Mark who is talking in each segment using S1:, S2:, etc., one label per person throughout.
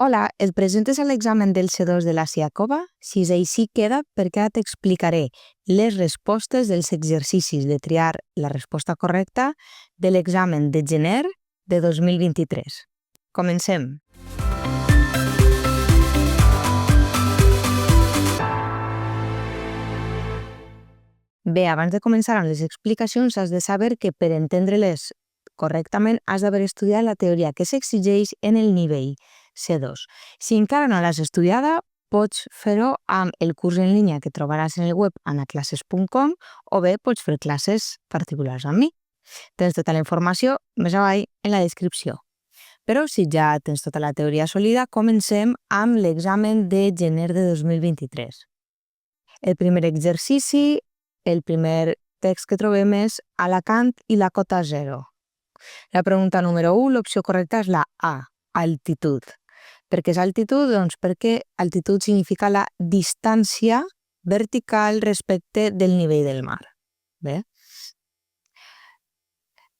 S1: Hola, et presentes a l'examen del C2 de la Siakova? Si és així queda, perquè ara t'explicaré les respostes dels exercicis de triar la resposta correcta de l'examen de gener de 2023. Comencem. Bé, abans de començar amb les explicacions has de saber que per entendre-les correctament has d'haver estudiat la teoria que s'exigeix en el nivell C2. Si encara no l'has estudiada, pots fer-ho amb el curs en línia que trobaràs en el web anaclasses.com o bé pots fer classes particulars amb mi. Tens tota la informació més avall en la descripció. Però si ja tens tota la teoria assolida, comencem amb l'examen de gener de 2023. El primer exercici, el primer text que trobem és Alacant i la cota 0. La pregunta número 1, l'opció correcta és la A, altitud. Per què és altitud? Doncs perquè altitud significa la distància vertical respecte del nivell del mar. Bé.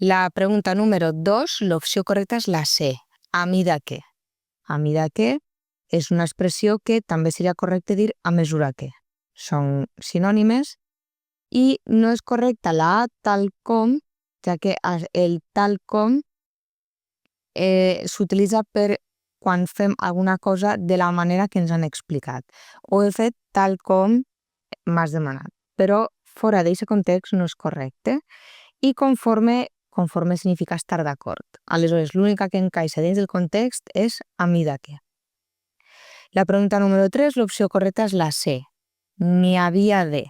S1: La pregunta número 2, l'opció correcta és la C, a mida que. A mida que és una expressió que també seria correcte dir a mesura que. Són sinònimes i no és correcta la A tal com, ja que el tal com s'utilitza per quan fem alguna cosa de la manera que ens han explicat. Ho he fet tal com m'has demanat, però fora d'aquest context no és correcte i conforme significa estar d'acord. Aleshores, l'única que encaixa dins del context és a mida que. La pregunta número 3, l'opció correcta és la C. N'hi havia de.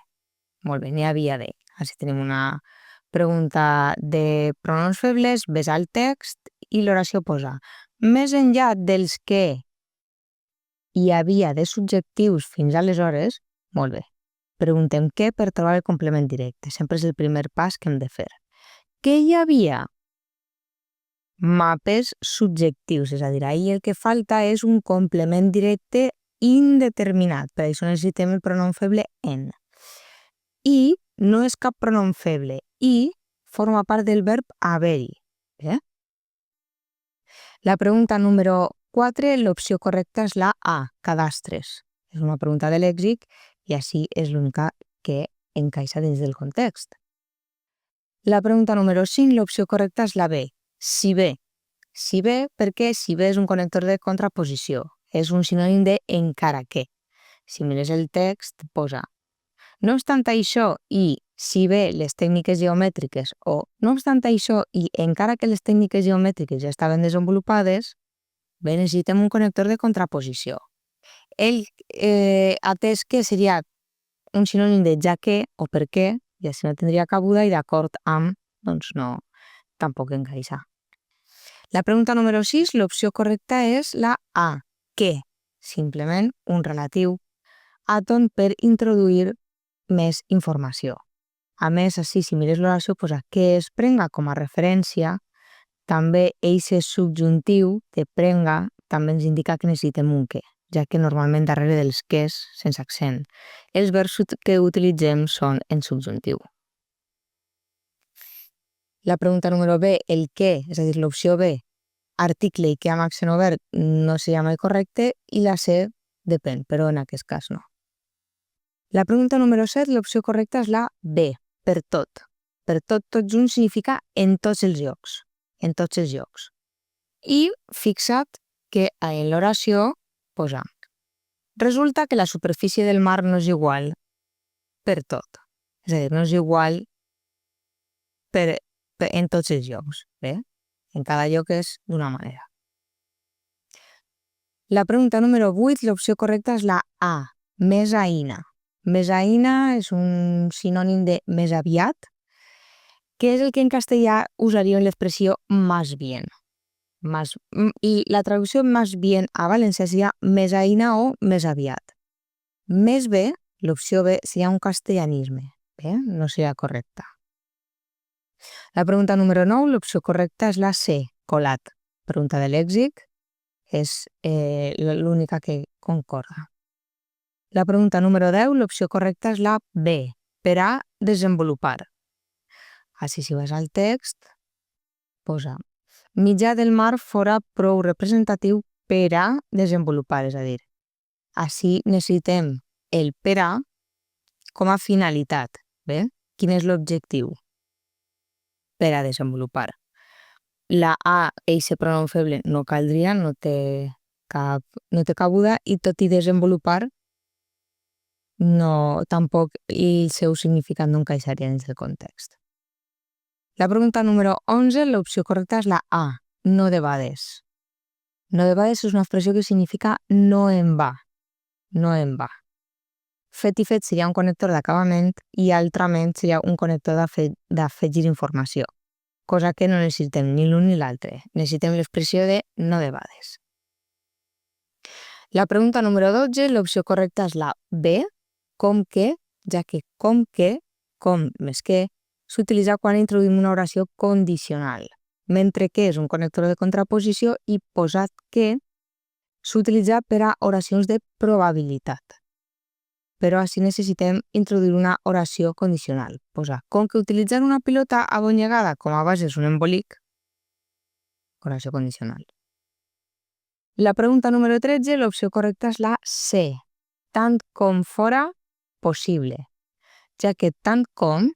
S1: Molt bé, n'hi havia de. Així tenim una pregunta de pronoms febles, ves al text i l'oració posa més enllà dels que hi havia de subjectius fins aleshores, molt bé, preguntem què per trobar el complement directe. Sempre és el primer pas que hem de fer. Què hi havia? Mapes subjectius, és a dir, ahir el que falta és un complement directe indeterminat. Per això necessitem el pronom feble en. I no és cap pronom feble. I forma part del verb haver-hi. La pregunta número 4, l'opció correcta és la A, cadastres. És una pregunta de lèxic i així és l'única que encaixa dins del context. La pregunta número 5, l'opció correcta és la B, si bé. Si bé perquè si bé és un connector de contraposició. És un sinònim de encara que. Si mires el text, posa no obstant això i si bé les tècniques geomètriques o no obstant això i encara que les tècniques geomètriques ja estaven desenvolupades, bé, necessitem un connector de contraposició. Ell, atès que seria un sinònim de ja que o per què, i així no tindria cabuda i d'acord amb, doncs no, tampoc encaixa. La pregunta número 6, l'opció correcta és la A, que, simplement un relatiu àton per introduir més informació. A més, així, si mires l'oració, posa que es prenga com a referència, també eixe subjuntiu de prenga també ens indica que necessitem un que, ja que normalment darrere dels ques, sense accent, els verbs que utilitzem són en subjuntiu. La pregunta número B, el que, és a dir, l'opció B, article i que amb accent obert no seria mai correcte, i la C, depèn, però en aquest cas no. La pregunta número 7, l'opció correcta és la B, per tot. Per tot, tot junt significa en tots els llocs. En tots els llocs. I fixa't que en l'oració posa resulta que la superfície del mar no és igual per tot. És a dir, no és igual en tots els llocs. Bé? En cada lloc és d'una manera. La pregunta número 8, l'opció correcta és la A, mesaïna. Mesaïna és un sinònim de més aviat, que és el que en castellà usaríem l'expressió más bien. I la traducció más bien a valencià seria mesaïna o més aviat. Més bé, l'opció B, seria un castellanisme. Bé, no seria correcta. La pregunta número 9, l'opció correcta és la C, colat. Pregunta de lèxic, és l'única que concorda. La pregunta número 10, l'opció correcta és la B, per a desenvolupar. Així, si vas al text, posa mitjà del mar fora prou representatiu per a desenvolupar, és a dir, així necessitem el per a com a finalitat, bé? Quin és l'objectiu? Per a desenvolupar. La a, eixe pronom feble, no caldria, no té cabuda, i tot i desenvolupar, no, tampoc el seu significat no encaixaria dins del context. La pregunta número 11, l'opció correcta és la A, no debades. No debades és una expressió que significa no en va, no en va. Fet i fet seria un connector d'acabament i altrament seria un connector d'afegir informació, cosa que no necessitem ni l'un ni l'altre. Necessitem l'expressió de no debades. La pregunta número 12, l'opció correcta és la B, com que, ja que com més que, s'utilitza quan introduïm una oració condicional, mentre que és un connector de contraposició i posat que s'utilitza per a oracions de probabilitat. Però així necessitem introduir una oració condicional. Posar, com que utilitzar una pilota abonyegada com a base és un embolic, oració condicional. La pregunta número 13, l'opció correcta és la C, tant com fora possible, ja que tant com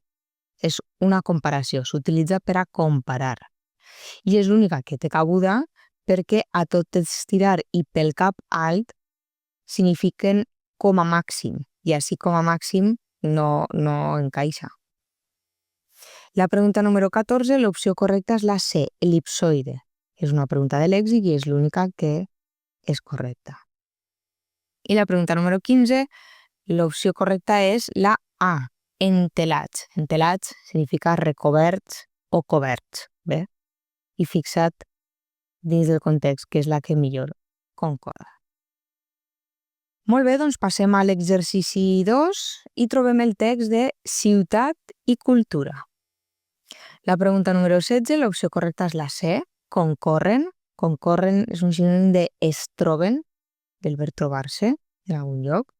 S1: és una comparació, s'utilitza per a comparar. I és l'única que té cabuda perquè a tot estirar i pel cap alt signifiquen com a màxim, i així com a màxim no encaixa. La pregunta número 14, l'opció correcta és la C, el·lipsoide. És una pregunta de lèxic i és l'única que és correcta. I la pregunta número 15, l'opció correcta és la A, entelats. Entelats significa recoberts o coberts, bé? I fixat dins del context, que és la que millor concorda. Molt bé, doncs passem a l'exercici 2 i trobem el text de ciutat i cultura. La pregunta número 16, l'opció correcta és la C, concorren. Concorren és un sinònim de es troben, del verb trobar-se en algun lloc.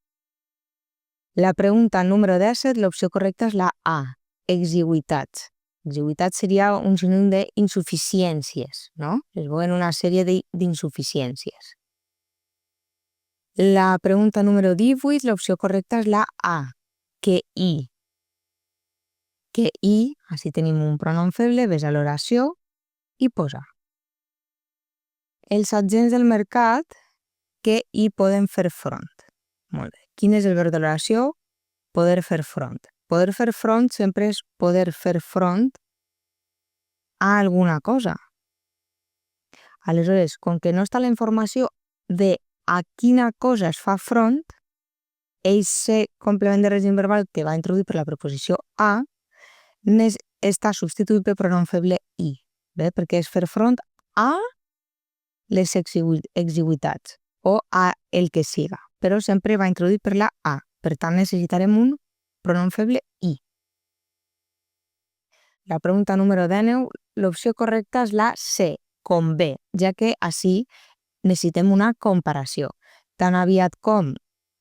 S1: La pregunta número 17, l'opció correcta és la A, exigüitats. Exigüitat seria un sinònim d'insuficiències, no? Es veuen una sèrie d'insuficiències. La pregunta número 18, l'opció correcta és la A, que i. Que i, així tenim un pronom feble, ves a l'oració i posa. Els agents del mercat que hi poden fer front. Molt bé. Quin és el verb de l'oració? Poder fer front. Poder fer front sempre és poder fer front a alguna cosa. Aleshores, com que no està la informació de a quina cosa es fa front, eixe complement de règim verbal que va introduir per la preposició a està substituït per pronom feble i, bé? Perquè és fer front a les exigüitats o a el que siga, però sempre va introduït per la a. Per tant, necessitarem un pronom feble i. La pregunta número 19, l'opció correcta és la C, com B, ja que així necessitem una comparació. Tan aviat com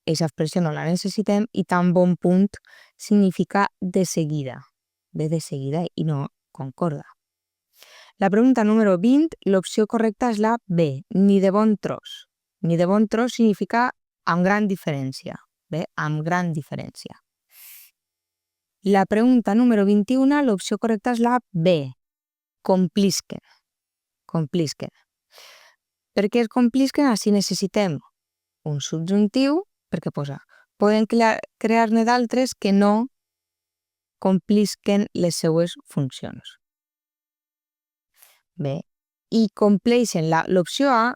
S1: aquesta expressió no la necessitem i tan bon punt significa de seguida. Ve de seguida i no concorda. La pregunta número 20, l'opció correcta és la B, ni de bon tros. Ni de bon tros significa amb gran diferència. Bé, amb gran diferència. La pregunta número 21, l'opció correcta és la B, complisquen. Complisquen. Per què es complisquen? Així necessitem un subjuntiu, perquè posa, poden crear-ne d'altres que no complisquen les seues funcions. Bé, i compleixen. L'opció A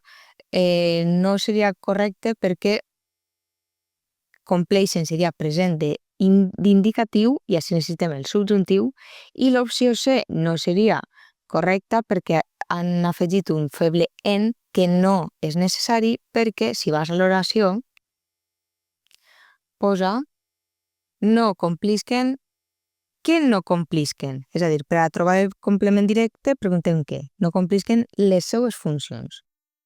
S1: no seria correcte perquè compleixen seria present d'indicatiu i així necessitem el subjuntiu, i l'opció C no seria correcta perquè han afegit un feble en que no és necessari perquè si vas a l'oració posa no complisquen. Què no complisquen? És a dir, per a trobar el complement directe preguntem què? No complisquen les seues funcions.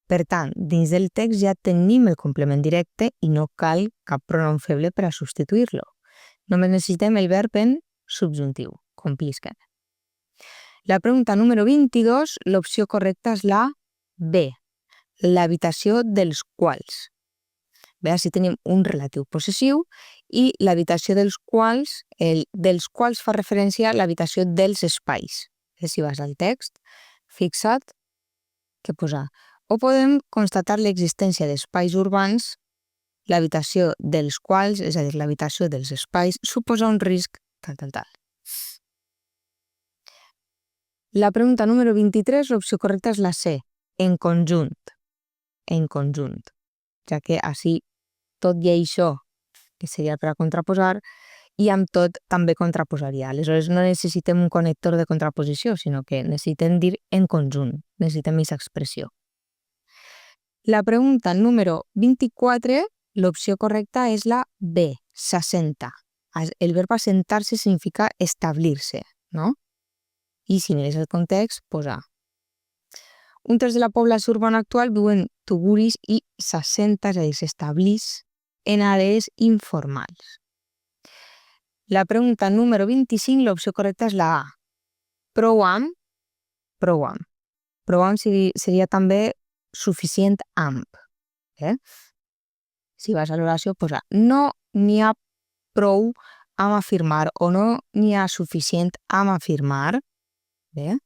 S1: Per tant, dins del text ja tenim el complement directe i no cal cap pronom feble per a substituir-lo. Només necessitem el verb en subjuntiu, complisquen. La pregunta número 22, l'opció correcta és la B. l'habitació dels quals. Bé, així tenim un relatiu possessiu i l'habitació dels quals fa referència a l'habitació dels espais. Si vas al text, fixa't què posa. O podem constatar l'existència d'espais urbans, l'habitació dels quals, és a dir, l'habitació dels espais, suposa un risc, tal. La pregunta número 23, l'opció correcta és la C, en conjunt, ja que així tot i això, que seria per a contraposar, i amb tot també contraposaria. Aleshores no necessitem un connector de contraposició, sinó que necessitem dir en conjunt, necessitem aquesta expressió. La pregunta número 24, l'opció correcta és la B, s'assenta. El verb assentar-se significa establir-se, no? I si n'és el context, posa. Un terç de la població urbana actual viu en tuguris i s'assenta, és a dir, s'establís en àrees informals. La pregunta número 25, l'opció correcta és la A. Prou amb. Prou amb seria també suficient amb. Si vas a l'oració, posa no n'hi ha prou amb afirmar o no n'hi ha suficient amb afirmar. Bé,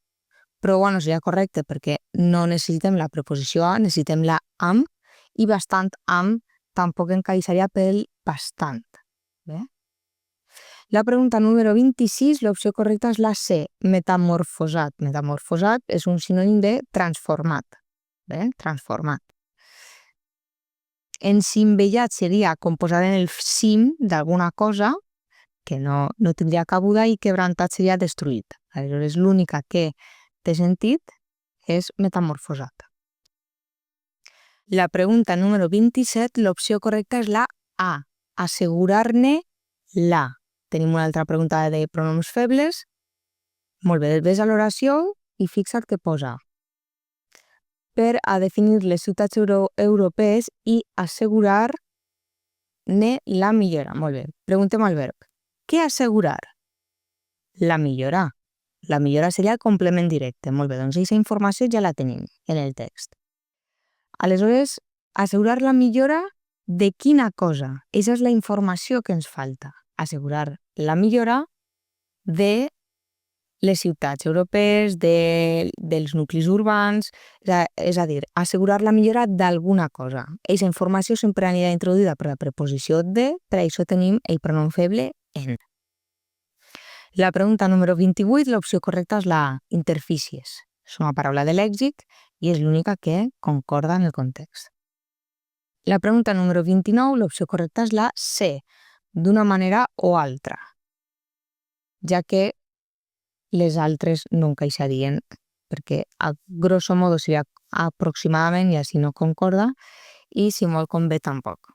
S1: prou no seria correcte perquè no necessitem la preposició a, necessitem la amb, i bastant amb tampoc encaixaria pel bastant. Bé? La pregunta número 26, l'opció correcta és la C, metamorfosat. Metamorfosat és un sinònim de transformat. Bé? Transformat. Encimbellat seria com posar en el cim d'alguna cosa que no tindria cabuda, i quebrantat seria destruït. Aleshores, l'única que té sentit és metamorfosat. La pregunta número 27, l'opció correcta és la A, assegurar-ne la. Tenim una altra pregunta de pronoms febles. Molt bé, ves a l'oració i fixa't què posa. Per a definir les ciutats europees i assegurar-ne la millora. Molt bé, preguntem al verb. Què assegurar? La millora. La millora seria el complement directe. Molt bé, doncs aquesta informació ja la tenim en el text. Aleshores, assegurar la millora de quina cosa? Aquesta és la informació que ens falta. Assegurar la millora de les ciutats europees, dels nuclis urbans, és a dir, assegurar la millora d'alguna cosa. Aquesta informació sempre anirà introduïda per la preposició de, per això tenim el pronom feble en. La pregunta número 28, l'opció correcta és la A, interfícies. És una paraula de lèxic i és l'única que concorda en el context. La pregunta número 29, l'opció correcta és la C, d'una manera o altra, ja que les altres no encaixarien, perquè a grosso modo seria aproximadament i així no concorda, i si molt convé tampoc.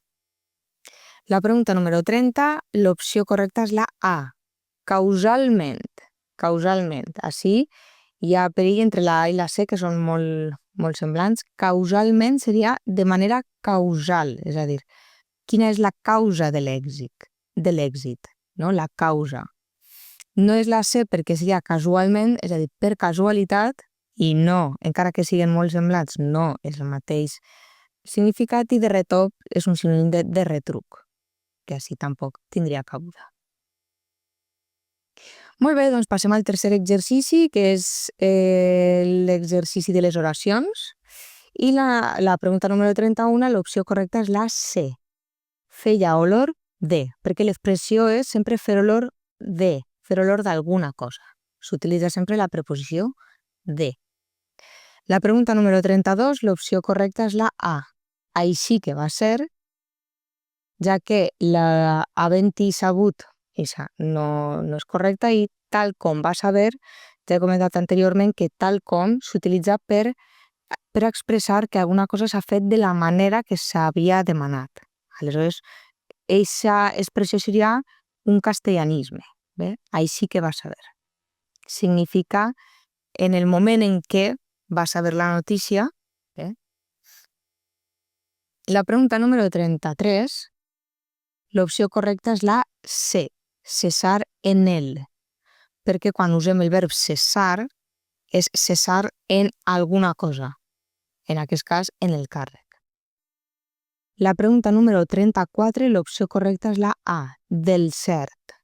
S1: La pregunta número 30, l'opció correcta és la A, causalment. Causalment. Així hi ha perill entre la A i la C, que són molt semblants. Causalment seria de manera causal, és a dir, quina és la causa de l'èxit, no? La causa. No és la C perquè seria casualment, és a dir, per casualitat, i no, encara que siguin molt semblants, no és el mateix significat, i de retop és un sinònim de retruc, que així tampoc tindria cabuda. Molt bé, doncs passem al tercer exercici, que és l'exercici de les oracions. I la pregunta número 31, l'opció correcta és la C. Feia olor de, perquè l'expressió és sempre fer olor de, fer olor d'alguna cosa. S'utilitza sempre la preposició de. La pregunta número 32, l'opció correcta és la A. Així que va ser, ja que la havent-hi sabut no és correcta, i tal com va saber, ja he comentat anteriorment que tal com s'utilitza per expressar que alguna cosa s'ha fet de la manera que s'havia demanat. Aleshores, aquesta expressió seria un castellanisme. Bé? Així que va saber. Significa en el moment en què va saber la notícia. Bé? La pregunta número 33, l'opció correcta és la C, cessar en el, perquè quan usem el verb cessar és cessar en alguna cosa. en aquest cas en el càrrec. La pregunta número 34, l'opció correcta és la A, del cert.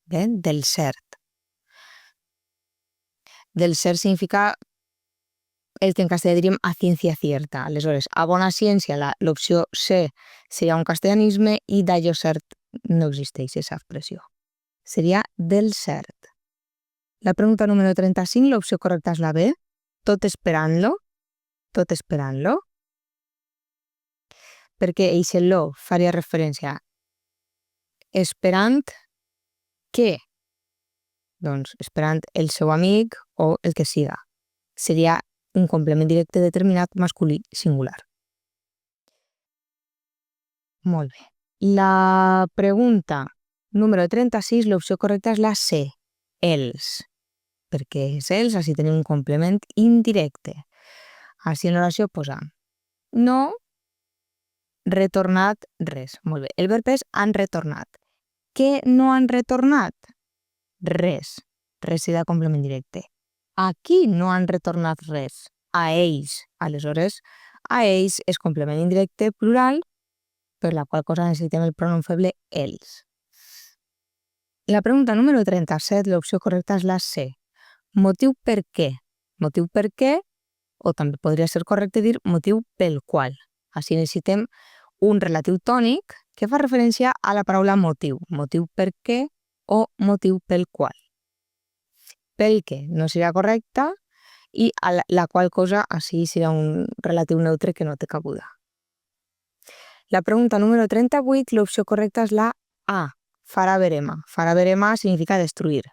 S1: Bé, del cert. Del cert significa el que en castellà diríem a ciència cierta. Aleshores, a bona ciència, l'opció C seria un castellanisme i d'allò cert no existeix aquesta expressió. Seria del cert. La pregunta número 35, l'opció correcta és la B, tot esperant-lo, perquè lo faria referència esperant què? Doncs esperant el seu amic o el que siga. Seria un complement directe determinat masculí singular. Molt bé. La pregunta número 36, l'opció correcta és la C, els. Perquè és els, així tenim un complement indirecte. Així en l'oració posam no retornat res. Molt bé. El verb és han retornat. Què no han retornat? Res. Res serà complement directe. A qui no han retornat res? A ells. Aleshores, a ells és complement indirecte plural, per la qual cosa necessitem el pronom feble els. La pregunta número 37, l'opció correcta és la C. Motiu per què? Motiu per què, o també podria ser correcte dir motiu pel qual. Així necessitem un relatiu tònic que fa referència a la paraula motiu. Motiu per què o motiu pel qual. Pel què no serà correcta i a la qual cosa així serà un relatiu neutre que no té cabuda. La pregunta número 38, l'opció correcta és la A, farà verema. Farà verema significa destruir,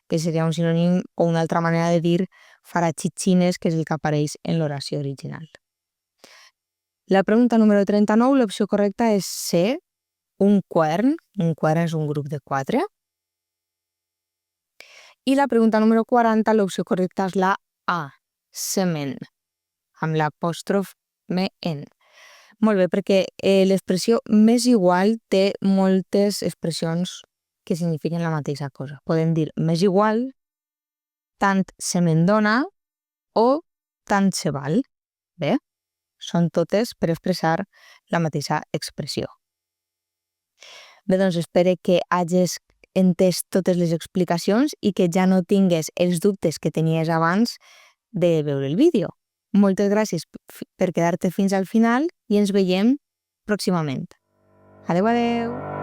S1: que seria un sinònim o una altra manera de dir farà xitxines, que és el que apareix en l'oració original. La pregunta número 39, l'opció correcta és C, un quern. Un quern és un grup de 4. I la pregunta número 40, l'opció correcta és la A, sement, amb l'apòstrof me-en. Molt bé, perquè l'expressió m'és igual té moltes expressions que signifiquen la mateixa cosa. Podem dir m'és igual, tant se me'n dona o tant se val. Bé, són totes per expressar la mateixa expressió. Bé, doncs espero que hagis entès totes les explicacions i que ja no tingues els dubtes que tenies abans de veure el vídeo. Moltes gràcies per quedar-te fins al final i ens veiem pròximament. Adeu, adeu!